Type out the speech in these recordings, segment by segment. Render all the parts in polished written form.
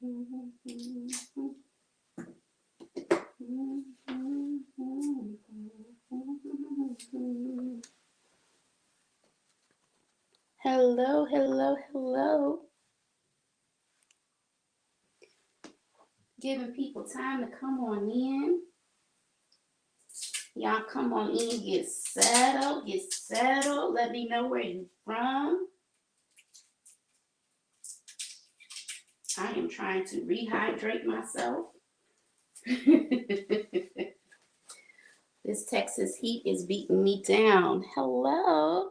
Hello, hello, hello. Giving people time to come on in. Y'all come on in, get settled, get settled. Let me know where you're from. I am trying to rehydrate myself. This Texas heat is beating me down. Hello.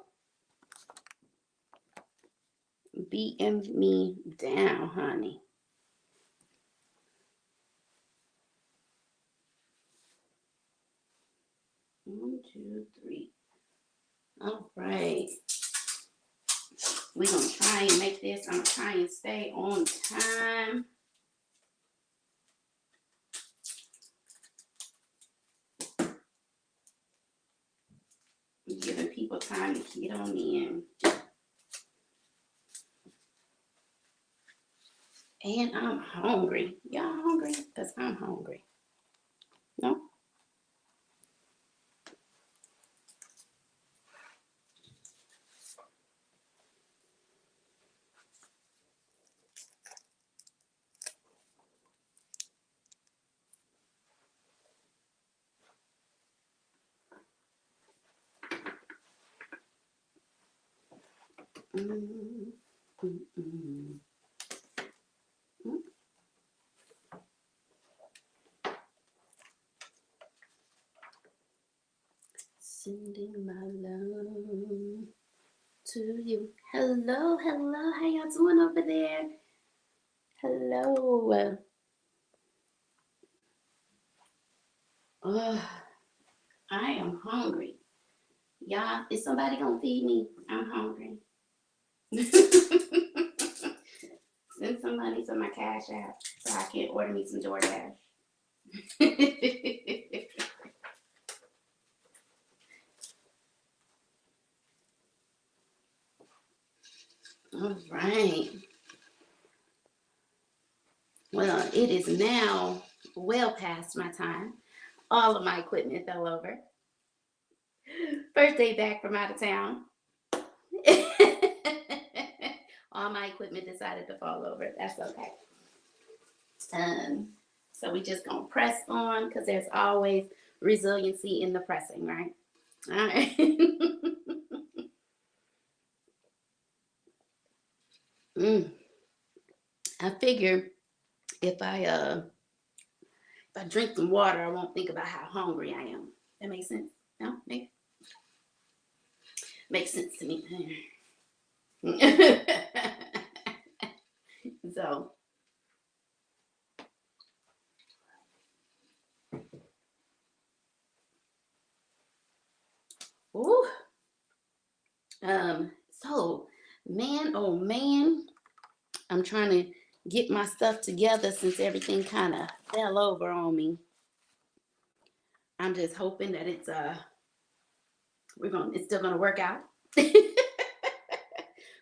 Beating me down, honey. One, two, three. All right. We're going to try and make this. I'm trying to stay on time. Giving people time to get on in. And I'm hungry. Y'all hungry? Because I'm hungry. No? Mm-mm. Mm-mm. Sending my love to you. Hello, hello. How y'all doing over there? Hello. Oh, I am hungry. Y'all, is somebody gonna feed me? I'm hungry. Send somebody to my cash app so I can order me some DoorDash. All right. Well, it is now well past my time. All of my equipment fell over. First day back from out of town. All my equipment decided to fall over. That's okay. Um, so we just gonna press on because there's always resiliency in the pressing, right? All right. I figure if I drink some water, I won't think about how hungry I am. That makes sense? No? Makes sense to me. So, ooh, so man, oh man, I'm trying to get my stuff together since everything kind of fell over on me. I'm just hoping that it's still gonna work out.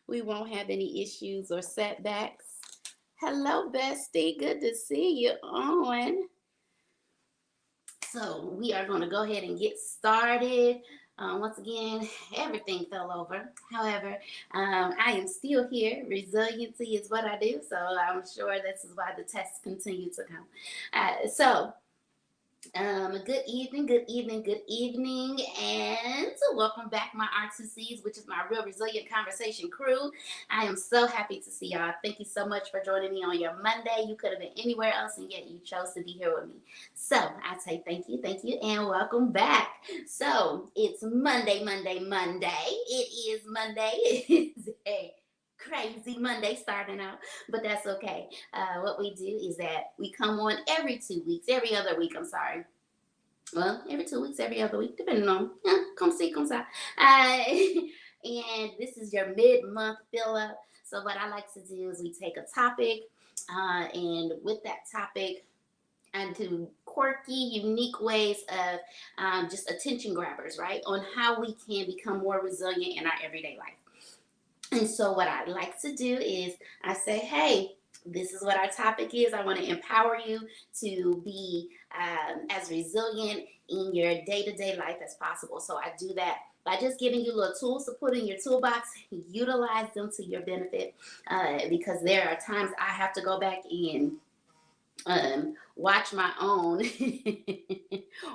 We won't have any issues or setbacks. Hello, bestie. Good to see you on. So we are going to go ahead and get started. Once again, everything fell over. However, I am still here. Resiliency is what I do. So I'm sure this is why the tests continue to come. Good evening, good evening, good evening, and welcome back, my R2Cs, which is my Real Resilient Conversation crew. I am so happy to see y'all. Thank you so much for joining me on your Monday. You could have been anywhere else, and yet you chose to be here with me. So I say thank you, and welcome back. So it's Monday, Monday, Monday. It is Monday. It is a crazy Monday starting out, but that's okay. What we do is that we come on every 2 weeks, every other week, I'm sorry. Well, every 2 weeks, every other week, depending on, come see, come ça. And this is your mid-month fill-up. So what I like to do is we take a topic, and with that topic, and do quirky, unique ways of just attention grabbers, right? On how we can become more resilient in our everyday life. And so what I like to do is I say, hey, This is what our topic is. I want to empower you to be as resilient in your day-to-day life as possible. So I do that by just giving you little tools to put in your toolbox. Utilize them to your benefit, because there are times I have to go back and watch my own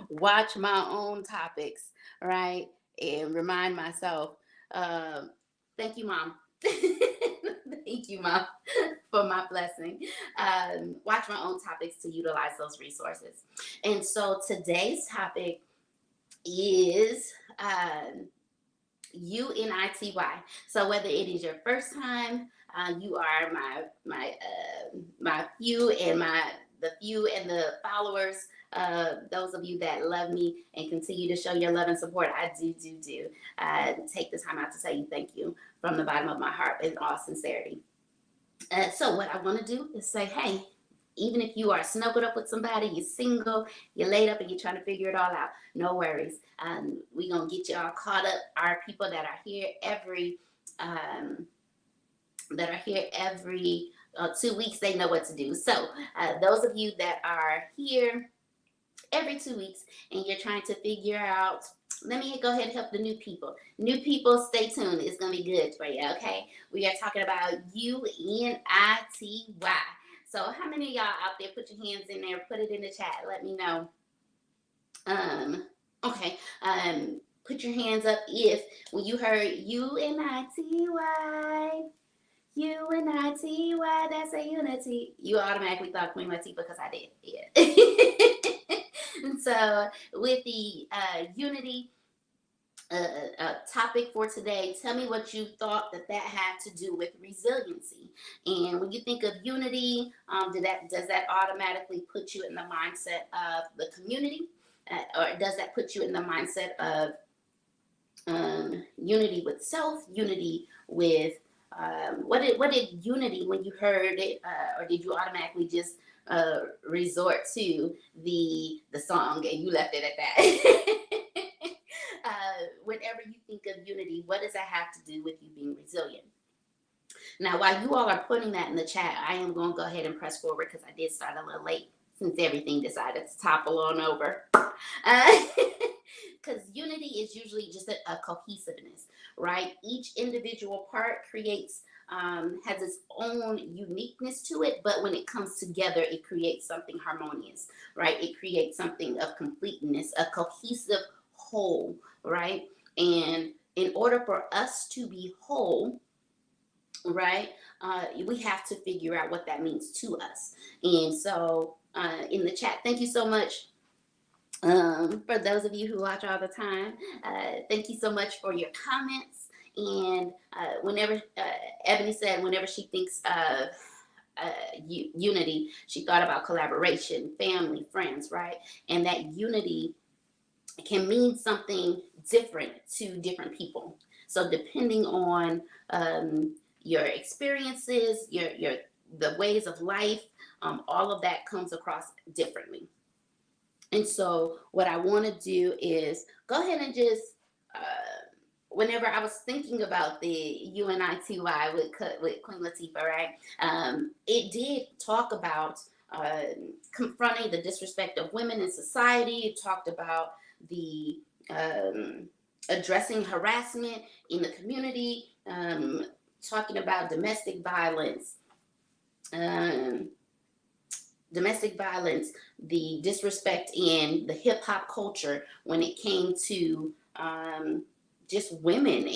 watch my own topics, right, and remind myself. um, Thank you, Mom. Thank you, Mom, for my blessing. Watch my own topics to utilize those resources. And so today's topic is UNITY. So whether it is your first time, you are my few and the followers. Those of you that love me and continue to show your love and support, I do take the time out to tell you thank you from the bottom of my heart in all sincerity. So what I want to do is say, hey, even if you are snuggled up with somebody, you're single, you're laid up and you're trying to figure it all out, no worries. We're going to get you all caught up. Our people that are here every 2 weeks, they know what to do. So those of you that are here every 2 weeks and you're trying to figure out, let me go ahead and help the new people. New people, stay tuned. It's going to be good for you, okay? We are talking about UNITY. So how many of y'all out there, put your hands in there, put it in the chat, let me know. Okay. Put your hands up if when you heard UNITY, UNITY, that's a unity, you automatically thought Queen Latifah, because I did. Yeah. And so with the unity topic for today, tell me what you thought that had to do with resiliency. And when you think of unity, does that automatically put you in the mindset of the community, or does that put you in the mindset of unity with self, unity with what did unity, when you heard it, or did you automatically just resort to the song and you left it at that? Whenever you think of unity, what does that have to do with you being resilient? Now, while you all are putting that in the chat, I am going to go ahead and press forward because I did start a little late since everything decided to topple on over. Because unity is usually just a cohesiveness, right? Each individual part creates, has its own uniqueness to it, but when it comes together, it creates something harmonious, right? It creates something of completeness, a cohesive whole, right? And in order for us to be whole, right, we have to figure out what that means to us. And so in the chat, thank you so much. For those of you who watch all the time, thank you so much for your comments. And whenever Ebony said, whenever she thinks of unity, she thought about collaboration, family, friends, right? And that unity can mean something different to different people. So depending on your experiences, the ways of life, all of that comes across differently. And so what I want to do is go ahead and just, whenever I was thinking about the UNITY with Queen Latifah, right, it did talk about confronting the disrespect of women in society. It talked about the addressing harassment in the community, talking about domestic violence, the disrespect in the hip hop culture when it came to just women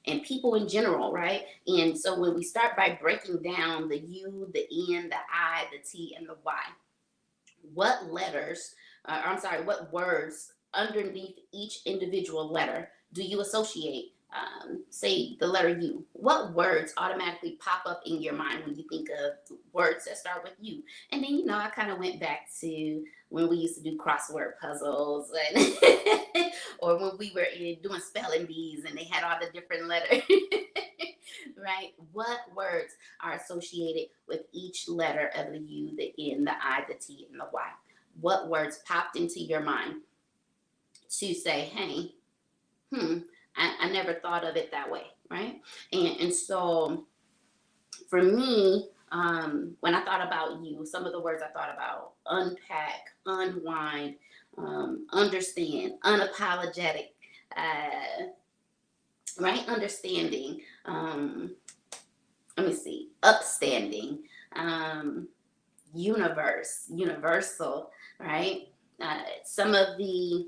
and people in general, right? And so when we start by breaking down the U, the N, the I, the T, and the Y, what words underneath each individual letter do you associate? Say the letter U. What words automatically pop up in your mind when you think of words that start with U? And then, I kind of went back to when we used to do crossword puzzles, and or when we were doing spelling bees and they had all the different letters, right? What words are associated with each letter of the U, the N, the I, the T, and the Y? What words popped into your mind to say, hey, I never thought of it that way, right? And so for me, When I thought about you, some of the words I thought about: unpack, unwind, understand, unapologetic, uh, right? Understanding. Let me see. Upstanding. Um, universe, universal, right? Some of the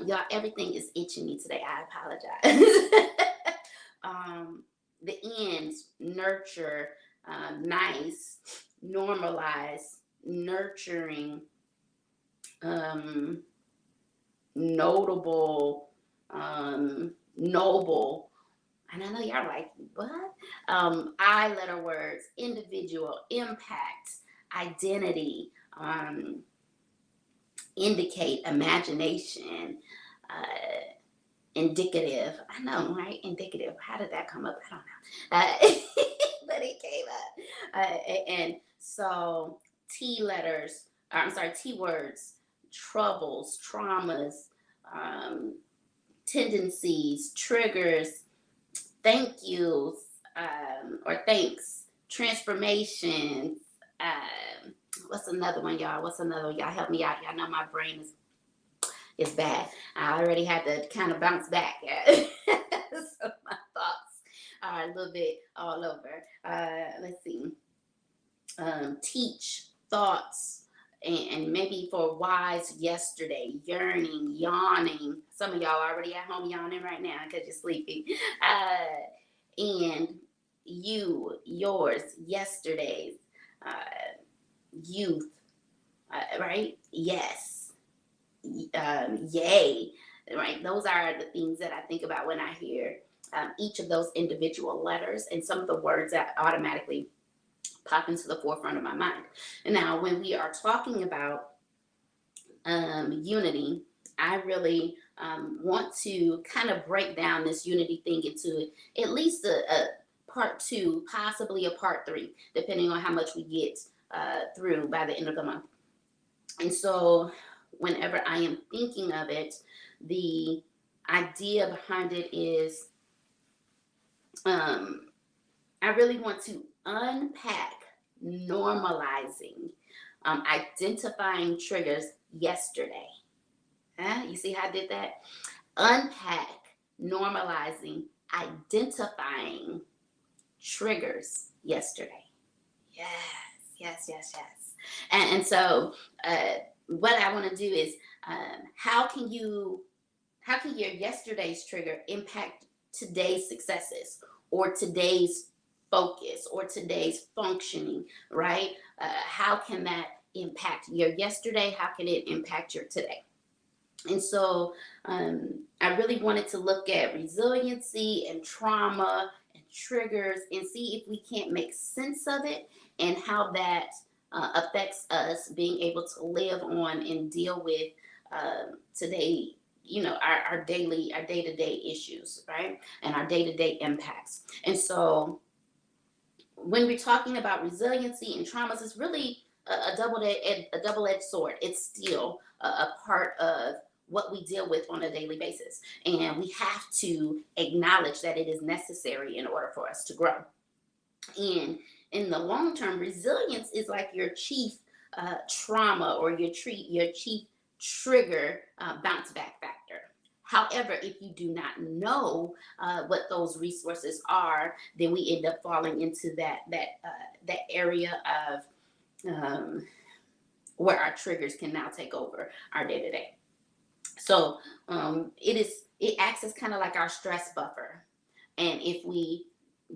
y'all, everything is itching me today. I apologize. The ends: nurture, nice, normalize, nurturing, um, notable, noble. And I know y'all like, what? I letter words: individual, impact, identity, indicate, imagination, indicative. I know, right? Indicative. How did that come up? I don't know. But it came up. And so T letters, I'm sorry, T words: troubles, traumas, um, tendencies, triggers, thank yous, or thanks, transformations. What's another one, y'all? What's another one? Y'all help me out. Y'all know my brain is bad. I already had to kind of bounce back. So my thoughts are a little bit all over. Let's see. Teach, thoughts, and maybe for wise: yesterday, yearning, yawning. Some of y'all already at home yawning right now because you're sleepy. And you, yours, yesterday's, youth, right? Yes, yay, right? Those are the things that I think about when I hear each of those individual letters, and some of the words that automatically pop into the forefront of my mind. And now, when we are talking about unity, I really want to kind of break down this unity thing into at least a part two, possibly a part three, depending on how much we get through by the end of the month. And so, whenever I am thinking of it, the idea behind it is I really want to unpack normalizing, identifying triggers yesterday. You see how I did that? Unpack, normalizing, identifying triggers yesterday. Yes, yes, yes, yes. And so, what I want to do is, how can your yesterday's trigger impact today's successes, or today's focus, or today's functioning, right? How can that impact your yesterday? How can it impact your today? And so I really wanted to look at resiliency and trauma and triggers and see if we can't make sense of it, and how that affects us being able to live on and deal with today, our day-to-day issues, right? And our day-to-day impacts. And so when we're talking about resiliency and traumas, it's really a double-edged sword. It's still a part of what we deal with on a daily basis, and we have to acknowledge that it is necessary in order for us to grow. And in the long term, resilience is like your chief trauma, or your chief trigger bounce back factor. However, if you do not know what those resources are, then we end up falling into that area of where our triggers can now take over our day to day. So it acts as kind of like our stress buffer, and if we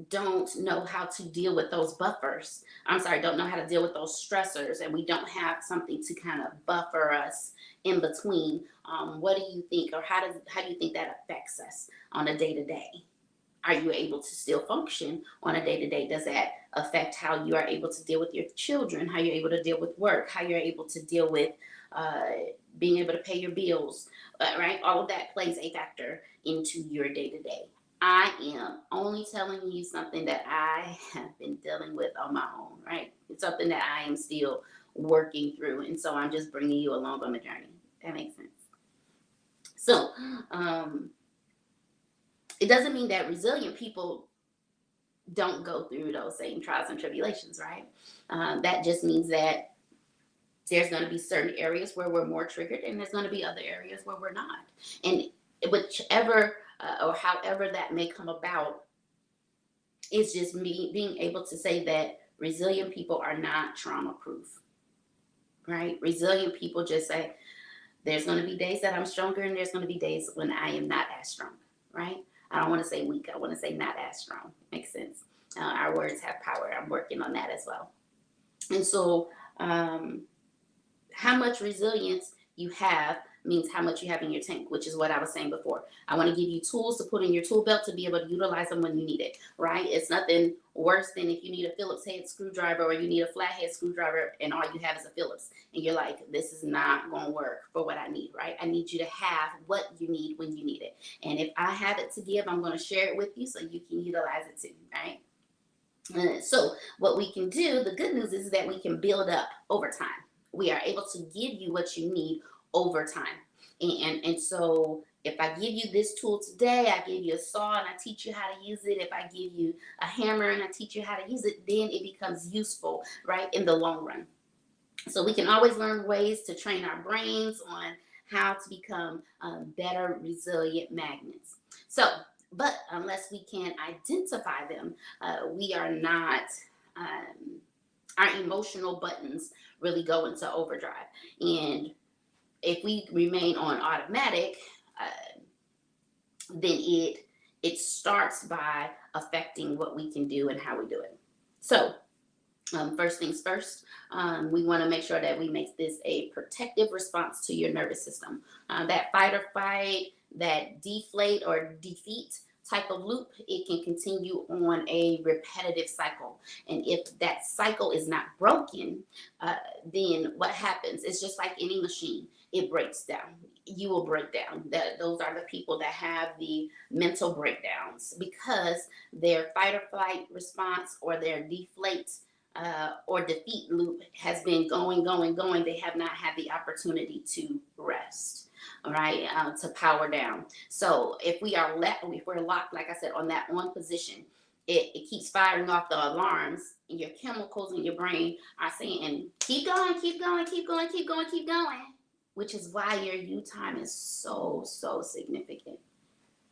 don't know how to deal with those buffers, don't know how to deal with those stressors, and we don't have something to kind of buffer us in between, what do you think, or how do you think that affects us on a day to day? Are you able to still function on a day to day? Does that affect how you are able to deal with your children, how you're able to deal with work, how you're able to deal with being able to pay your bills, right? All of that plays a factor into your day to day. I am only telling you something that I have been dealing with on my own, right? It's something that I am still working through. And so I'm just bringing you along on the journey. That makes sense. So it doesn't mean that resilient people don't go through those same trials and tribulations, right? That just means that there's going to be certain areas where we're more triggered, and there's going to be other areas where we're not. And whichever or however that may come about, is just me being able to say that resilient people are not trauma proof, right? Resilient people just say, there's going to be days that I'm stronger, and there's going to be days when I am not as strong, right? I don't want to say weak. I want to say not as strong. Makes sense. Our words have power. I'm working on that as well. And so, how much resilience you have means how much you have in your tank, which is what I was saying before. I want to give you tools to put in your tool belt to be able to utilize them when you need it, right? It's nothing worse than if you need a Phillips head screwdriver or you need a flathead screwdriver and all you have is a Phillips. And you're like, this is not going to work for what I need, right? I need you to have what you need when you need it. And if I have it to give, I'm going to share it with you so you can utilize it too, right? So what we can do, the good news is that we can build up over time. We are able to give you what you need over time. And so if I give you this tool today, I give you a saw and I teach you how to use it. If I give you a hammer and I teach you how to use it, then it becomes useful, right, in the long run. So we can always learn ways to train our brains on how to become better resilient magnets. So, but unless we can identify them, we are not, our emotional buttons really go into overdrive. And if we remain on automatic, then it starts by affecting what we can do and how we do it. So first things first, we want to make sure that we make this a protective response to your nervous system. That fight or fight, that deflate or defeat type of loop, it can continue on a repetitive cycle. And if that cycle is not broken, then what happens? It's just like any machine. It breaks down. You will break down. Those are the people that have the mental breakdowns because their fight or flight response or their deflate or defeat loop has been going. They have not had the opportunity to rest, all right, to power down. So if we're locked, like I said, on that on position, it keeps firing off the alarms, and your chemicals in your brain are saying, keep going, which is why your you time is so significant,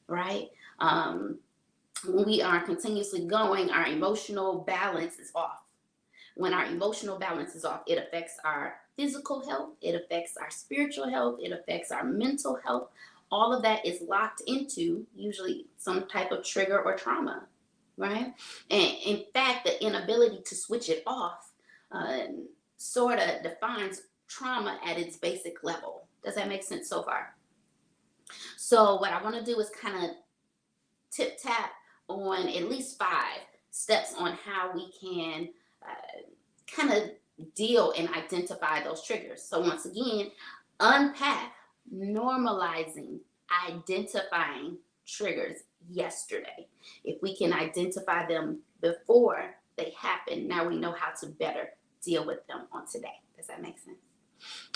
right? When we are continuously going, our emotional balance is off. When our emotional balance is off, it affects our physical health, it affects our spiritual health, it affects our mental health. All of that is locked into usually some type of trigger or trauma, right? And in fact, the inability to switch it off sort of defines trauma at its basic level. Does that make sense so far? So what I want to do is kind of tip tap on at least 5 steps on how we can kind of deal and identify those triggers. So once again, unpack normalizing, identifying triggers yesterday. If we can identify them before they happen, now we know how to better deal with them on today. Does that make sense?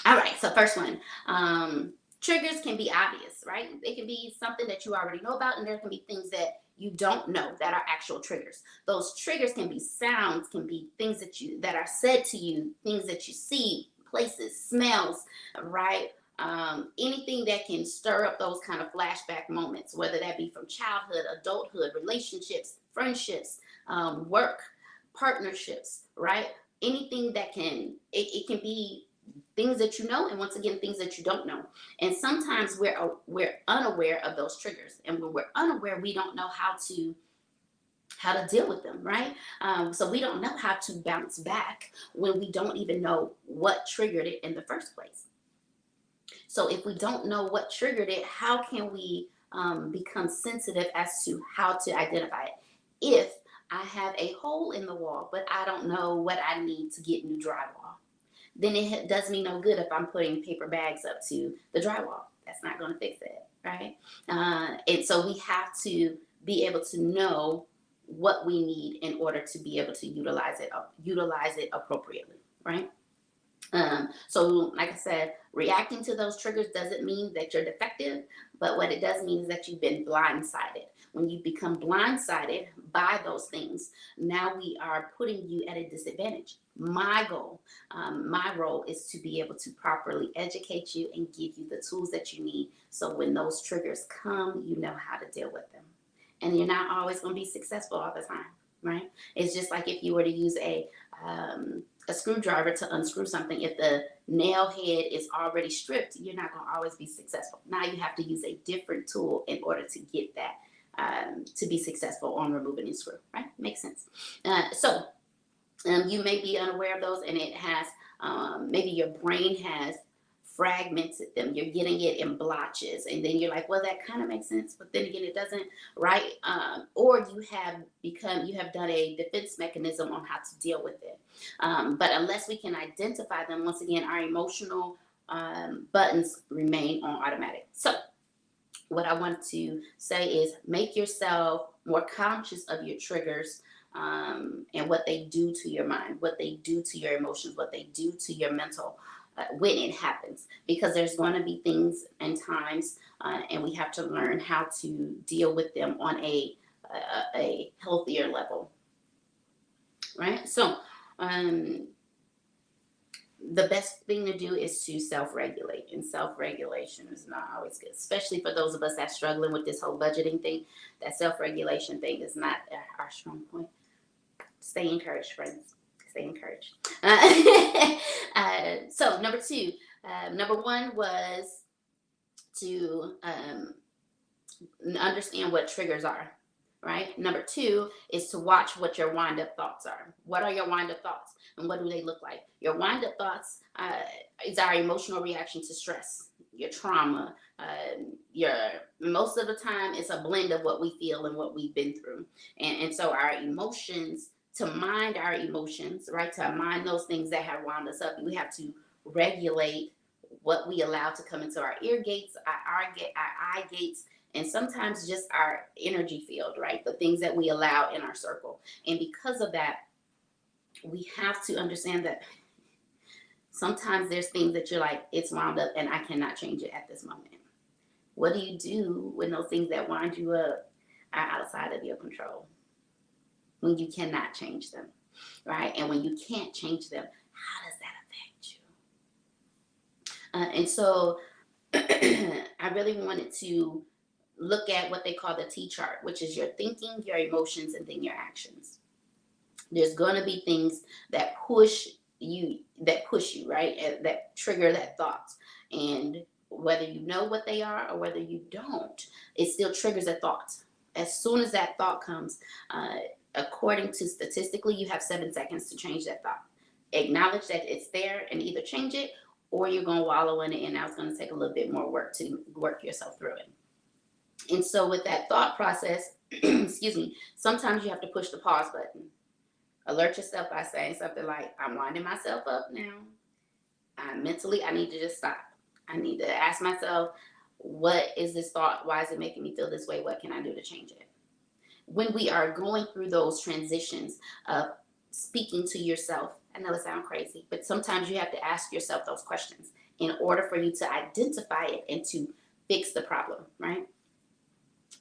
All right, so first one, triggers can be obvious, right? They can be something that you already know about, and there can be things that you don't know that are actual triggers. Those triggers can be sounds, can be things that are said to you, things that you see, places, smells, right? Anything that can stir up those kind of flashback moments, whether that be from childhood, adulthood, relationships, friendships, work, partnerships, right? Anything that it can be things that you know, and once again, things that you don't know. And sometimes we're unaware of those triggers, and when we're unaware, we don't know how to deal with them, right? So we don't know how to bounce back when we don't even know what triggered it in the first place. So if we don't know what triggered it, how can we become sensitive as to how to identify it? If I have a hole in the wall, but I don't know what I need to get new drywall, then it does me no good if I'm putting paper bags up to the drywall. That's not going to fix it, right? And so we have to be able to know what we need in order to be able to utilize it appropriately, right? So like I said, reacting to those triggers doesn't mean that you're defective, but what it does mean is that you've been blindsided. When you become blindsided by those things, now we are putting you at a disadvantage. My goal, my role is to be able to properly educate you and give you the tools that you need so when those triggers come, you know how to deal with them. And you're not always going to be successful all the time, right? It's just like if you were to use a screwdriver to unscrew something. If the nail head is already stripped, you're not going to always be successful. Now you have to use a different tool in order to get that to be successful on removing the screw, right? Makes sense. You may be unaware of those, and it has maybe your brain has fragmented them. You're getting it in blotches, and then you're like, well, that kind of makes sense, but then again, it doesn't, right? Or you have done a defense mechanism on how to deal with it. But unless we can identify them, once again, our emotional buttons remain on automatic. So what I want to say is make yourself more conscious of your triggers and what they do to your mind, what they do to your emotions, what they do to your mental when it happens. Because there's going to be things and times, and we have to learn how to deal with them on a healthier level, right? So the best thing to do is to self-regulate, and self-regulation is not always good, especially for those of us that's struggling with this whole budgeting thing. That self-regulation thing is not our strong point. Stay encouraged, friends. Stay encouraged. So number one was to understand what triggers are, right? Number two is to watch what your wind-up thoughts are. What are your wind-up thoughts, and what do they look like? Your wind-up thoughts is our emotional reaction to stress, your trauma. Most of the time, it's a blend of what we feel and what we've been through, and so our emotions. To mind our emotions, right? To mind those things that have wound us up, we have to regulate what we allow to come into our ear gates, our eye gates, and sometimes just our energy field, right? The things that we allow in our circle. And because of that, we have to understand that sometimes there's things that you're like, it's wound up and I cannot change it at this moment. What do you do when those things that wind you up are outside of your control? When you cannot change them, right? And when you can't change them, how does that affect you? And so I really wanted to look at what they call the T chart, which is your thinking, your emotions, and then your actions. There's going to be things that push you, right? And that trigger that thought. And whether you know what they are or whether you don't, it still triggers a thought. As soon as that thought comes, according to statistically, you have 7 seconds to change that thought. Acknowledge that it's there and either change it, or you're going to wallow in it, and now it's going to take a little bit more work to work yourself through it. And so with that thought process, excuse me, sometimes you have to push the pause button. Alert yourself by saying something like, I'm winding myself up now. I need to just stop. I need to ask myself, what is this thought? Why is it making me feel this way? What can I do to change it? When we are going through those transitions of speaking to yourself, I know it sounds crazy, but sometimes you have to ask yourself those questions in order for you to identify it and to fix the problem, right?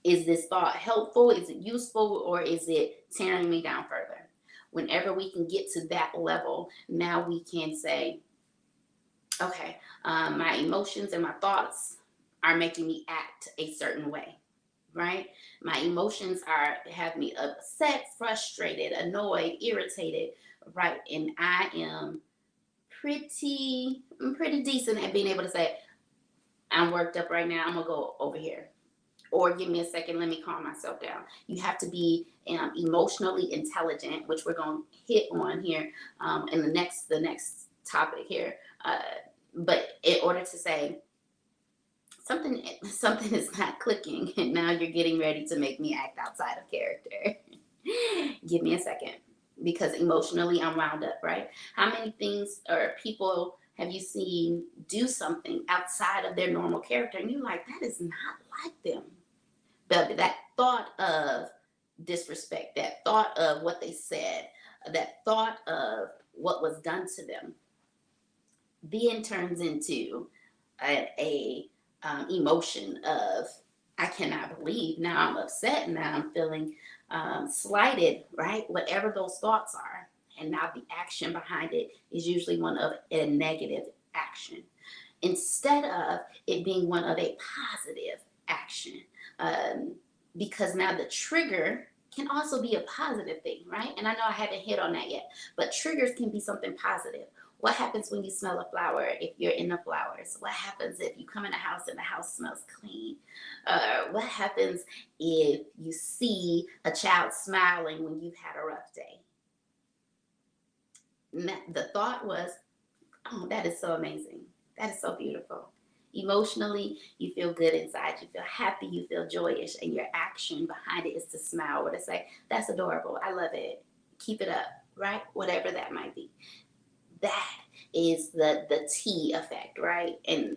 Is this thought helpful? Is it useful? Or is it tearing me down further? Whenever we can get to that level, now we can say, okay, my emotions and my thoughts are making me act a certain way. Right? My emotions have me upset, frustrated, annoyed, irritated, right? And I am pretty decent at being able to say, I'm worked up right now. I'm gonna go over here, or give me a second. Let me calm myself down. You have to be emotionally intelligent, which we're gonna hit on here in the next topic here. But in order to say, something is not clicking, and now you're getting ready to make me act outside of character. Give me a second, because emotionally I'm wound up, right? How many things or people have you seen do something outside of their normal character, and you're like, that is not like them? But that thought of disrespect, that thought of what they said, that thought of what was done to them, then turns into a emotion of, I cannot believe. Now I'm upset. Now I'm feeling slighted, right? Whatever those thoughts are. And now the action behind it is usually one of a negative action instead of it being one of a positive action. Um, because now the trigger can also be a positive thing, right? And I know I haven't hit on that yet, but triggers can be something positive. What happens when you smell a flower if you're in the flowers? What happens if you come in a house and the house smells clean? What happens if you see a child smiling when you've had a rough day? The thought was, oh, that is so amazing. That is so beautiful. Emotionally, you feel good inside. You feel happy. You feel joyous. And your action behind it is to smile or to say, that's adorable. I love it. Keep it up, right? Whatever that might be. That is the tea effect, right? And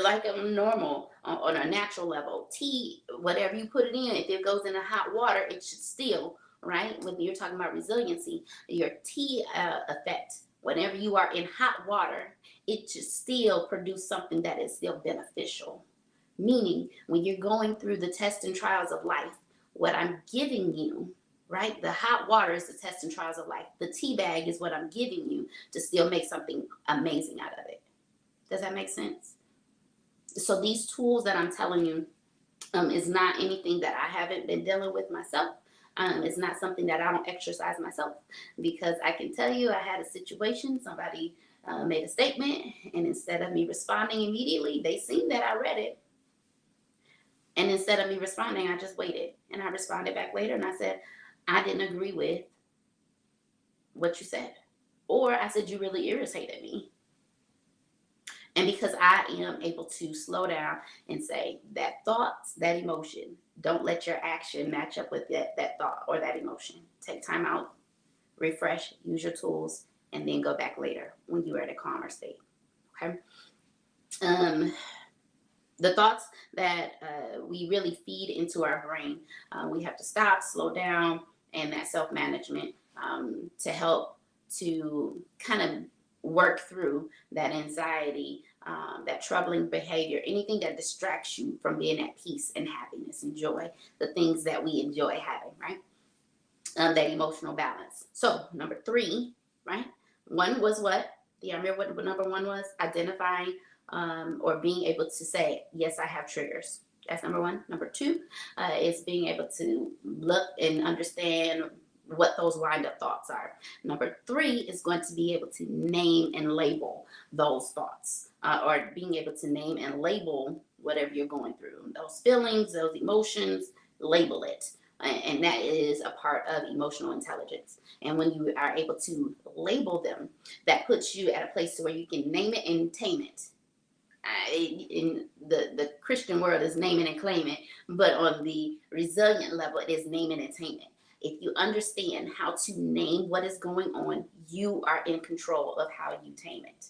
like a normal, on a natural level, tea, whatever you put it in, if it goes in a hot water, it should still, right? When you're talking about resiliency, your tea effect, whenever you are in hot water, it should still produce something that is still beneficial. Meaning, when you're going through the tests and trials of life, what I'm giving you, right? The hot water is the tests and trials of life. The tea bag is what I'm giving you to still make something amazing out of it. Does that make sense? So these tools that I'm telling you is not anything that I haven't been dealing with myself. It's not something that I don't exercise myself, because I can tell you I had a situation, somebody made a statement, and instead of me responding immediately, they seen that I read it. And instead of me responding, I just waited. And I responded back later and I said, I didn't agree with what you said. Or I said, you really irritated me. And because I am able to slow down and say that thought, that emotion, don't let your action match up with that thought or that emotion. Take time out, refresh, use your tools, and then go back later when you are at a calmer state. Okay. The thoughts that we really feed into our brain, we have to stop, slow down, and that self-management to help to kind of work through that anxiety, that troubling behavior, anything that distracts you from being at peace and happiness and joy, the things that we enjoy having, right? That emotional balance. So number 3, right? One was what? Do you remember what number 1 was? Identifying or being able to say, yes, I have triggers. That's number 1. Number 2 is being able to look and understand what those lined up thoughts are. Number 3 is going to be able to name and label those thoughts, or being able to name and label whatever you're going through. Those feelings, those emotions, label it. And that is a part of emotional intelligence. And when you are able to label them, that puts you at a place where you can name it and tame it. In the Christian world is name it and claim it, but on the resilient level, it is name it and tame it. If you understand how to name what is going on, you are in control of how you tame it.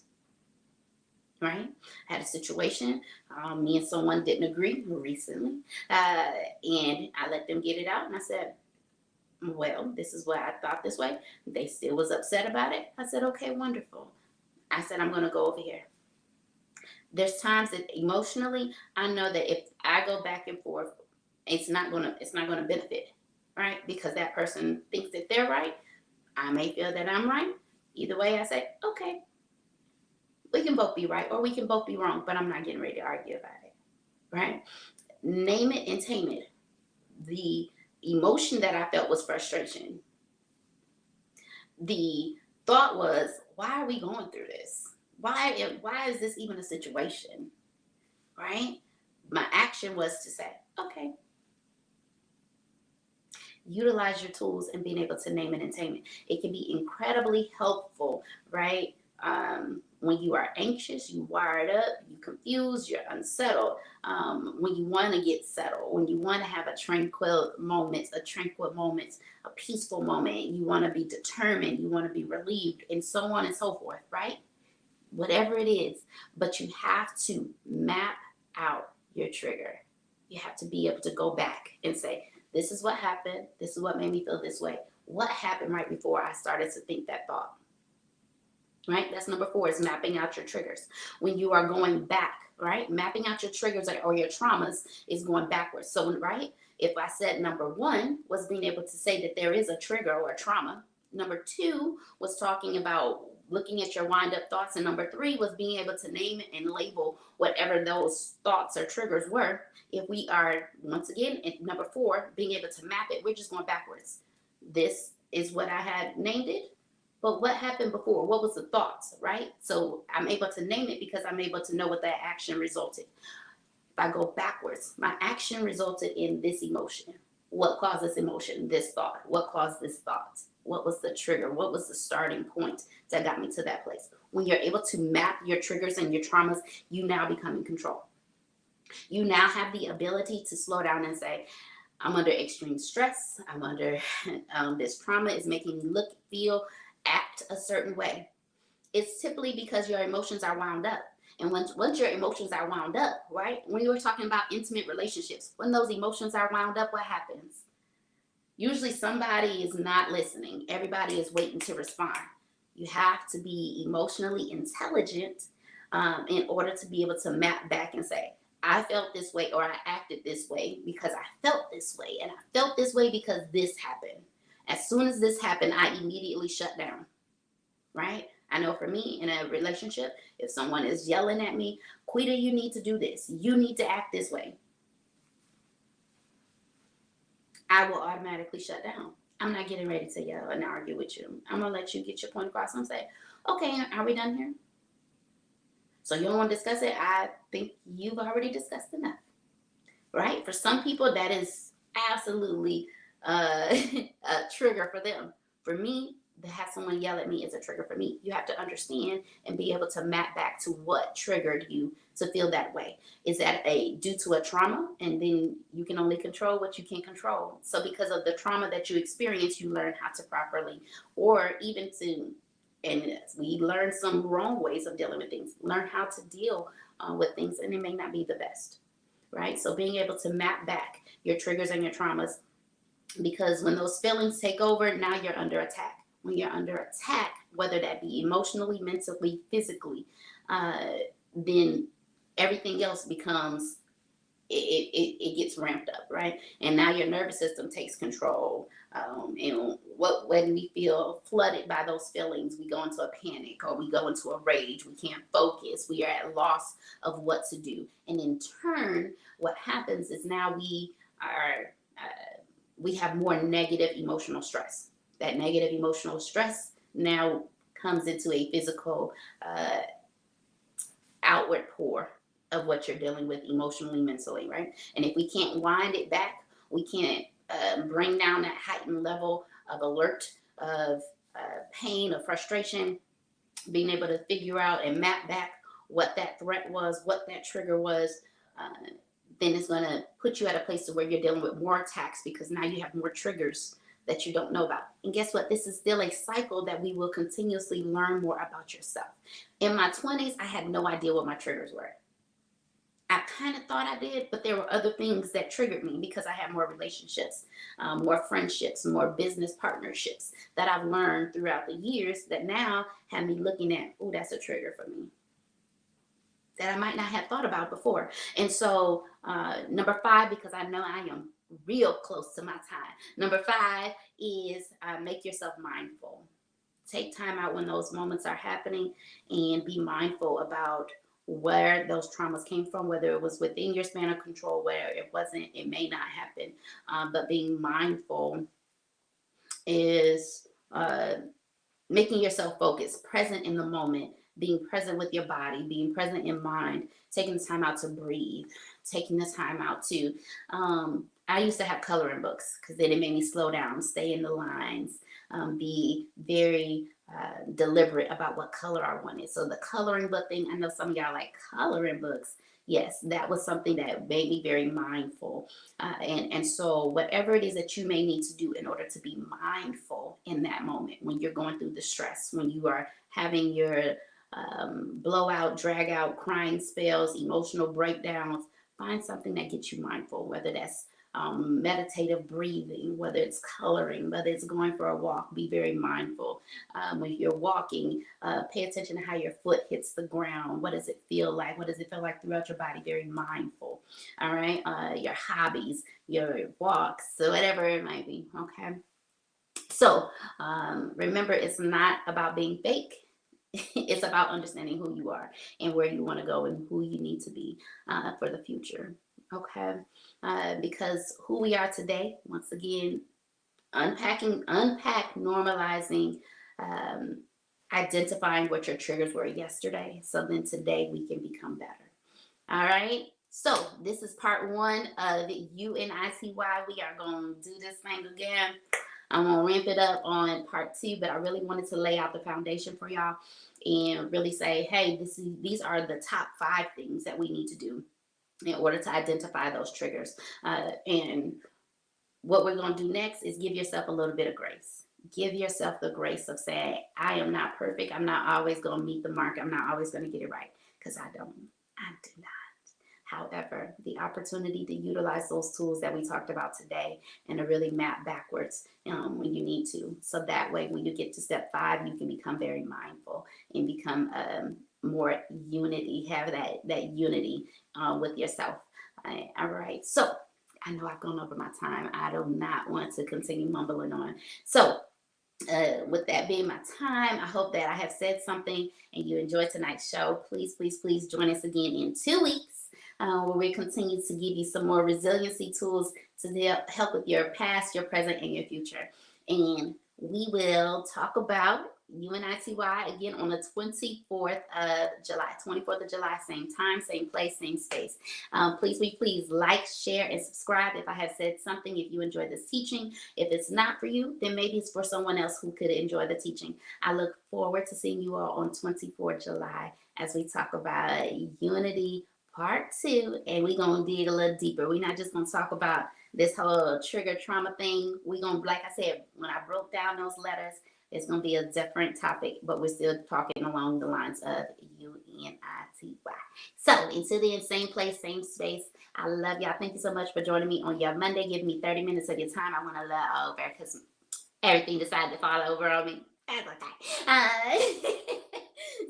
Right? I had a situation. Me and someone didn't agree recently, and I let them get it out, and I said, well, this is what I thought this way. They still was upset about it. I said, okay, wonderful. I said, I'm going to go over here. There's times that emotionally, I know that if I go back and forth, it's not gonna benefit, right? Because that person thinks that they're right. I may feel that I'm right. Either way, I say, okay, we can both be right or we can both be wrong, but I'm not getting ready to argue about it, right? Name it and tame it. The emotion that I felt was frustration. The thought was, why are we going through this? Why is this even a situation, right? My action was to say, okay, utilize your tools and being able to name it and tame it. It can be incredibly helpful, right? When you are anxious, you wired up, you confused, you're unsettled. When you want to get settled, when you want to have a tranquil moment, a peaceful moment, you want to be determined, you want to be relieved, and so on and so forth, right? Whatever it is, but you have to map out your trigger. You have to be able to go back and say, this is what happened. This is what made me feel this way. What happened right before I started to think that thought? right? That's number four, is mapping out your triggers. When you are going back, right? Mapping out your triggers or your traumas is going backwards. So, right? If I said number one was being able to say that there is a trigger or a trauma, number two was talking about looking at your wind up thoughts, and number three was being able to name and label whatever those thoughts or triggers were. If we are, once again, at number four, being able to map it, we're just going backwards. This is what I had named it, but what happened before? What was the thoughts, right? So I'm able to name it because I'm able to know what that action resulted. If I go backwards, my action resulted in this emotion. What caused this emotion? This thought. What caused this thought? What was the trigger? What was the starting point that got me to that place? When you're able to map your triggers and your traumas, you now become in control. You now have the ability to slow down and say, I'm under extreme stress. I'm under this trauma is making me look, feel, act a certain way. It's typically because your emotions are wound up. And once your emotions are wound up, right? When you were talking about intimate relationships, when those emotions are wound up, what happens? Usually somebody is not listening. Everybody is waiting to respond. You have to be emotionally intelligent in order to be able to map back and say, I felt this way or I acted this way because I felt this way. And I felt this way because this happened. As soon as this happened, I immediately shut down, right? I know for me in a relationship, if someone is yelling at me, Quita, you need to do this. You need to act this way. I will automatically shut down. I'm not getting ready to yell and argue with you. I'm going to let you get your point across and say, okay, are we done here? So you don't want to discuss it? I think you've already discussed enough, right? For some people, that is absolutely a trigger for them. For me, to have someone yell at me is a trigger for me. You have to understand and be able to map back to what triggered you to feel that way. Is that due to a trauma? And then you can only control what you can control. So because of the trauma that you experience, you learn how to properly, or even to, and we learn some wrong ways of dealing with things, learn how to deal with things, and it may not be the best, right? So being able to map back your triggers and your traumas, because when those feelings take over, now you're under attack. When you're under attack, whether that be emotionally, mentally, physically, then everything else becomes, it gets ramped up, right? And now your nervous system takes control. And when we feel flooded by those feelings, we go into a panic or we go into a rage. We can't focus. We are at loss of what to do. And in turn, what happens is now we have more negative emotional stress. That negative emotional stress now comes into a physical outward pour of what you're dealing with emotionally, mentally, right? And if we can't wind it back, we can't bring down that heightened level of alert, of pain, of frustration, being able to figure out and map back what that threat was, what that trigger was, then it's going to put you at a place to where you're dealing with more attacks because now you have more triggers that you don't know about. And guess what? This is still a cycle that we will continuously learn more about yourself. In my 20s, I had no idea what my triggers were. I kind of thought I did, but there were other things that triggered me because I had more relationships, more friendships, more business partnerships that I've learned throughout the years that now have me looking at, oh, that's a trigger for me that I might not have thought about before. And so, number five, because I know I am real close to my time. Number five is make yourself mindful. Take time out when those moments are happening and be mindful about where those traumas came from, whether it was within your span of control, where it wasn't, it may not happen. But being mindful is making yourself focused, present in the moment, being present with your body, being present in mind, taking the time out to breathe, taking the time out to, I used to have coloring books because then it made me slow down, stay in the lines, be very deliberate about what color I wanted. So the coloring book thing, I know some of y'all like coloring books. Yes, that was something that made me very mindful. And so whatever it is that you may need to do in order to be mindful in that moment, when you're going through the stress, when you are having your blowout, drag out, crying spells, emotional breakdowns, find something that gets you mindful, whether that's meditative breathing, whether it's coloring, whether it's going for a walk, be very mindful. When you're walking, pay attention to how your foot hits the ground. What does it feel like? What does it feel like throughout your body? Very mindful. All right. Your hobbies, your walks, so whatever it might be. Okay. So remember, it's not about being fake. It's about understanding who you are and where you want to go and who you need to be for the future. Okay. Because who we are today, once again, unpack, normalizing, um, identifying what your triggers were yesterday. So then today we can become better. All right. So this is part one of UNITY. We are going to do this thing again. I'm going to ramp it up on part two, but I really wanted to lay out the foundation for y'all and really say, hey, these are the top 5 things that we need to do in order to identify those triggers. And what we're going to do next is give yourself a little bit of grace. Give yourself the grace of saying, I am not perfect. I'm not always going to meet the mark. I'm not always going to get it right, because I don't. I do not. However, the opportunity to utilize those tools that we talked about today and to really map backwards when you need to. So that way, when you get to step 5, you can become very mindful and become more unity, have that unity with yourself. All right. So I know I've gone over my time. I do not want to continue mumbling on. So with that being my time, I hope that I have said something and you enjoyed tonight's show. Please, please, please join us again in 2 weeks. Where we continue to give you some more resiliency tools to help with your past, your present, and your future. And we will talk about UNITY again on the 24th of July. 24th of July, same time, same place, same space. Please like, share, and subscribe if I have said something, if you enjoyed this teaching. If it's not for you, then maybe it's for someone else who could enjoy the teaching. I look forward to seeing you all on 24th July as we talk about unity part 2, and we're gonna dig a little deeper. We're not just gonna talk about this whole trigger trauma thing. We're gonna, like I said, when I broke down those letters, it's gonna be a different topic, but we're still talking along the lines of UNITY. So until then, same place, same space. I love y'all. Thank you so much for joining me on your Monday. Give me 30 minutes of your time. I want to let over because everything decided to fall over on me. That's okay.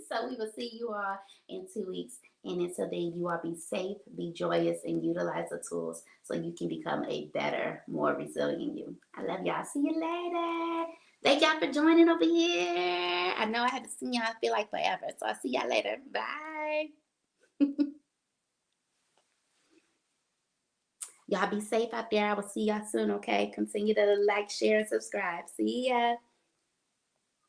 So we will see you all in 2 weeks. And until then, you all be safe, be joyous, and utilize the tools so you can become a better, more resilient you. I love y'all. See you later. Thank y'all for joining over here. I know I haven't seen y'all, I feel like forever. So I'll see y'all later. Bye. Y'all be safe out there. I will see y'all soon, okay? Continue to like, share, and subscribe. See ya.